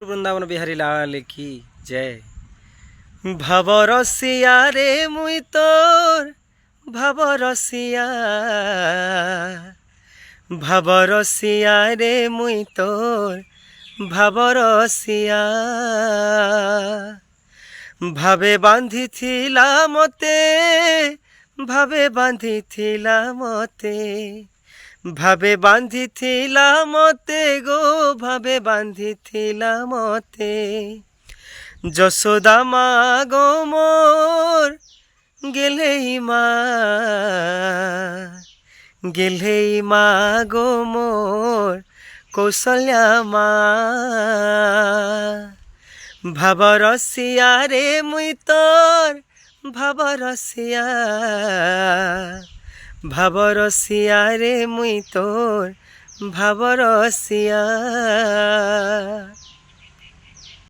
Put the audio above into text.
বৃন্দাবন বিহারী লাল কি জয়। ভাবরসিয়া রে মুই তোর ভাবরসিয়া, ভাবরসিয়া রে মুই তোর ভাবরসিয়া। ভাবে বাঁধিথিলা মতে, ভাবে বাঁধিথিলা মতে, ভাবে বাঁধিথিলা মতে গো, ভাবে বাঁধিথিলা মতে। যশোদা মা গো মোর গেলেই মা, গেলেই মা গো মোর কৌশल्या মা। ভাবরসিয়া রে মুই তোর ভাবরসিয়া, ভাবরসিয়া রে মুই তোর ভাবরসিয়া।